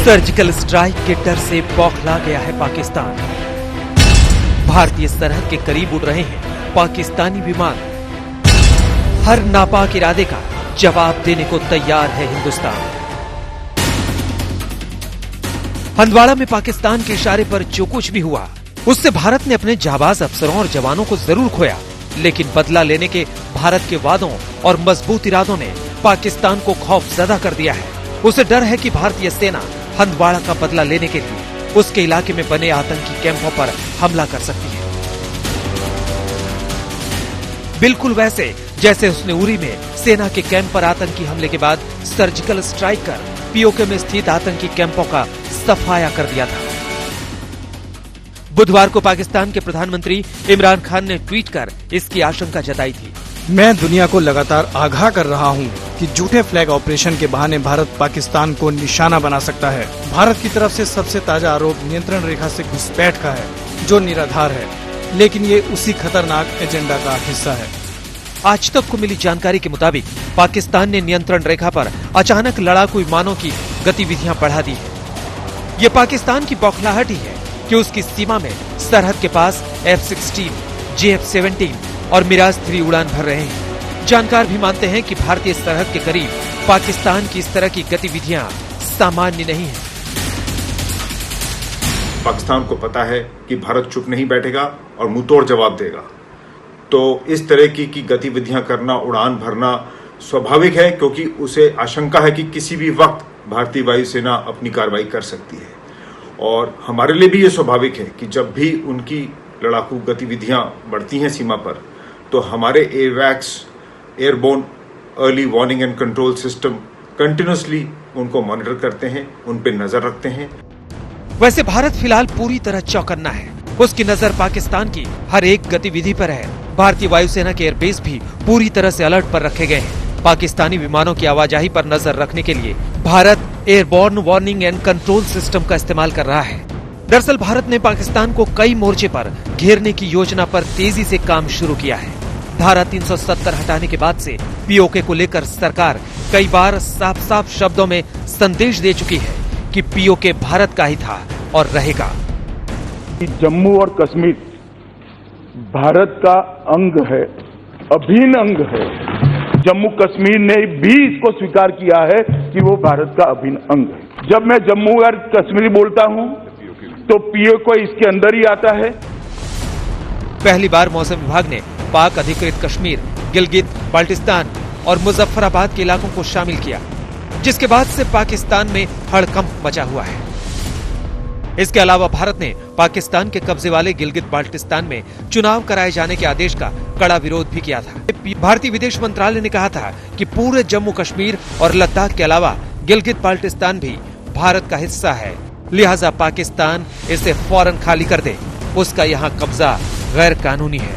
Surgical strike के डर से बौखला गया है पाकिस्तान। भारतीय सरहद के करीब उड़ रहे हैं पाकिस्तानी विमान। हर नापाक इरादे का जवाब देने को तैयार है हिंदुस्तान। हंदवाड़ा में पाकिस्तान के इशारे पर जो कुछ भी हुआ उससे भारत ने अपने जाबाज अफसरों और जवानों को जरूर खोया, लेकिन बदला लेने के भारत के वादों और मजबूत इरादों ने पाकिस्तान को खौफजदा कर दिया है। उसे डर है कि भारतीय सेना हंदवाड़ा का बदला लेने के लिए उसके इलाके में बने आतंकी कैंपों पर हमला कर सकती है, बिल्कुल वैसे जैसे उसने उरी में सेना के कैंप पर आतंकी हमले के बाद सर्जिकल स्ट्राइक कर पीओके में स्थित आतंकी कैंपों का सफाया कर दिया था। बुधवार को पाकिस्तान के प्रधानमंत्री इमरान खान ने ट्वीट कर इसकी आशंका जताई थी। मैं दुनिया को लगातार आगाह कर रहा हूं कि झूठे फ्लैग ऑपरेशन के बहाने भारत पाकिस्तान को निशाना बना सकता है। भारत की तरफ से सबसे ताजा आरोप नियंत्रण रेखा से घुसपैठ का है, जो निराधार है, लेकिन ये उसी खतरनाक एजेंडा का हिस्सा है। आज तक को मिली जानकारी के मुताबिक पाकिस्तान ने नियंत्रण रेखा पर अचानक लड़ाकू विमानों की गतिविधियां बढ़ा दी है। ये पाकिस्तान की बौखलाहट ही है कि उसकी सीमा में सरहद के पास F-16, JF-17 और मिराज 3 उड़ान भर रहे हैं। जानकार भी मानते हैं कि भारतीय सरहद के करीब पाकिस्तान की इस तरह की गतिविधियां सामान्य नहीं है। पाकिस्तान को पता है कि भारत चुप नहीं बैठेगा और मुंहतोड़ जवाब देगा, तो इस तरह की गतिविधियां करना, उड़ान भरना स्वाभाविक है, क्योंकि उसे आशंका है कि किसी भी वक्त भारतीय वायुसेना अपनी कार्रवाई कर सकती है। और हमारे लिए भी ये स्वाभाविक है कि जब भी उनकी लड़ाकू गतिविधियां बढ़ती हैं सीमा पर, तो हमारे एवैक्स airborne early warning and control system continuously उनको मॉनिटर करते हैं, उन पर नजर रखते हैं। वैसे भारत फिलहाल पूरी तरह चौकन्ना है। उसकी नजर पाकिस्तान की हर एक गतिविधि पर है। भारतीय वायुसेना के एयरबेस भी पूरी तरह से अलर्ट पर रखे गए हैं। पाकिस्तानी विमानों की आवाजाही पर नजर रखने के लिए Bharat airborne warning and control system का इस्तेमाल कर रहा है। दरअसल भारत ने पाकिस्तान को कई मोर्चे पर घेरने की योजना पर तेजी से काम शुरू किया है। धारा 370 हटाने के बाद से पीओके को लेकर सरकार कई बार साफ साफ शब्दों में संदेश दे चुकी है कि पीओके भारत का ही था और रहेगा। जम्मू और कश्मीर भारत का अंग है, अभिन्न अंग है। जम्मू कश्मीर ने भी इसको स्वीकार किया है कि वो भारत का अभिन्न अंग है। जब मैं जम्मू और कश्मीर बोलता हूं तो पीओके इसके अंदर ही आता है। पहली बार मौसम विभाग ने पाक अधिकृत कश्मीर, गिलगित, बाल्टिस्तान और मुजफ्फराबाद के इलाकों को शामिल किया, जिसके बाद से पाकिस्तान में हड़कंप मचा हुआ है। इसके अलावा भारत ने पाकिस्तान के कब्जे वाले गिलगित बाल्टिस्तान में चुनाव कराए जाने के आदेश का कड़ा विरोध भी किया था। भारतीय विदेश मंत्रालय ने कहा था कि पूरे जम्मू कश्मीर और लद्दाख के अलावा गिलगित बाल्टिस्तान भी भारत का हिस्सा है, लिहाजा पाकिस्तान इसे फौरन खाली कर दे। उसका यहाँ कब्जा गैर कानूनी है।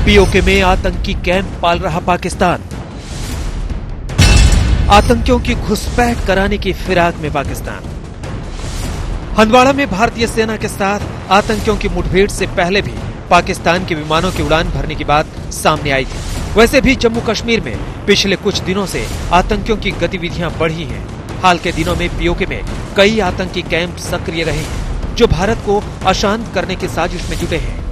पीओके में आतंकी कैंप पाल रहा पाकिस्तान। आतंकियों की घुसपैठ कराने की फिराक में पाकिस्तान। हंदवाड़ा में भारतीय सेना के साथ आतंकियों की मुठभेड़ से पहले भी पाकिस्तान के विमानों की उड़ान भरने की बात सामने आई थी। वैसे भी जम्मू कश्मीर में पिछले कुछ दिनों से आतंकियों की गतिविधियां बढ़ी हैं। हाल के दिनों में पीओके में कई आतंकी कैंप सक्रिय रहे हैं, जो भारत को अशांत करने की साजिश में जुटे हैं।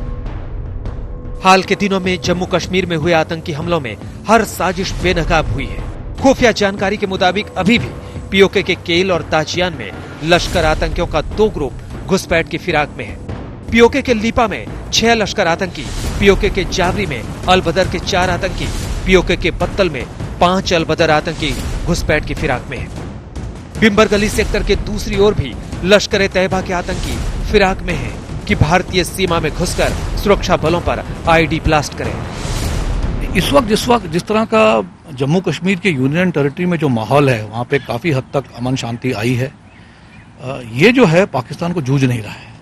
हाल के दिनों में जम्मू कश्मीर में हुए आतंकी हमलों में हर साजिश बेनकाब हुई है। खुफिया जानकारी के मुताबिक अभी भी पीओके के केल और ताजियान में लश्कर आतंकियों का 2 ग्रुप घुसपैठ की फिराक में है। पीओके के लीपा में 6 लश्कर आतंकी, पीओके के जावरी में अलबदर के 4 आतंकी, पीओके के बत्तल में 5 अलबदर आतंकी घुसपैठ की फिराक में है। बिम्बरगली सेक्टर के दूसरी ओर भी लश्कर तैयबा के आतंकी फिराक में हैं कि भारतीय सीमा में घुसकर सुरक्षा बलों पर आईडी ब्लास्ट करें। इस वक्त जिस तरह का जम्मू कश्मीर के यूनियन टेरिटरी में जो माहौल है, वहाँ पे काफ़ी हद तक अमन शांति आई है। ये जो है पाकिस्तान को जूझ नहीं रहा है।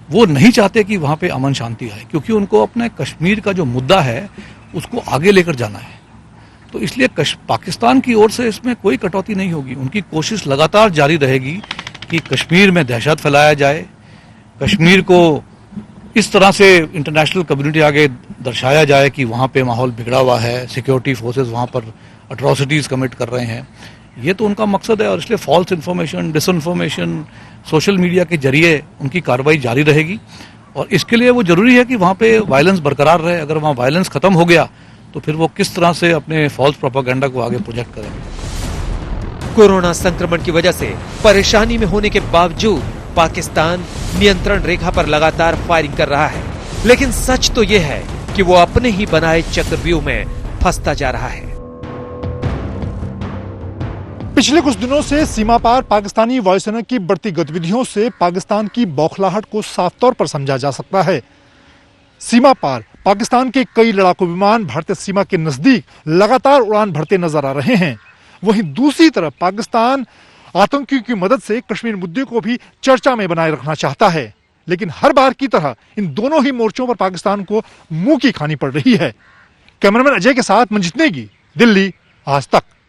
वो नहीं चाहते कि वहाँ पे अमन शांति आए, क्योंकि उनको अपने कश्मीर का जो मुद्दा है उसको आगे लेकर जाना है। तो इसलिए पाकिस्तान की ओर से इसमें कोई कटौती नहीं होगी। उनकी कोशिश लगातार जारी रहेगी कि कश्मीर में दहशत फैलाया जाए, कश्मीर को इस तरह से इंटरनेशनल कम्युनिटी आगे दर्शाया जाए कि वहाँ पे माहौल बिगड़ा हुआ है, सिक्योरिटी फोर्सेस वहाँ पर अट्रॉसिटीज कमिट कर रहे हैं। ये तो उनका मकसद है और इसलिए false information, disinformation, social media के जरिए उनकी कार्रवाई जारी रहेगी और इसके लिए वो जरूरी है कि वहाँ पे वायलेंस बरकरार रहे। अगर वहाँ वायलेंस खत्म हो गया तो फिर वो किस तरह से अपने फॉल्स प्रोपेगेंडा को आगे प्रोजेक्ट करेंगे। कोरोना संक्रमण की वजह से परेशानी में होने के बावजूद पाकिस्तान नियंत्रण रेखा पर लगातार फायरिंग कर रहा है, लेकिन सच तो यह है कि वो अपने ही बनाए चक्रव्यूह में फंसता जा रहा है। पिछले कुछ दिनों से सीमा पार पाकिस्तानी वायुसेना की बढ़ती गतिविधियों से पाकिस्तान की बौखलाहट को साफ तौर पर समझा जा सकता है। सीमा पार पाकिस्तान के कई लड़ाकू विमान भारतीय सीमा के नजदीक लगातार उड़ान भरते नजर आ रहे हैं। वहीं दूसरी तरफ पाकिस्तान आतंकियों की मदद से कश्मीर मुद्दे को भी चर्चा में बनाए रखना चाहता है, लेकिन हर बार की तरह इन दोनों ही मोर्चों पर पाकिस्तान को मुंह की खानी पड़ रही है। कैमरामैन अजय के साथ मंजित नेगी, दिल्ली, आज तक।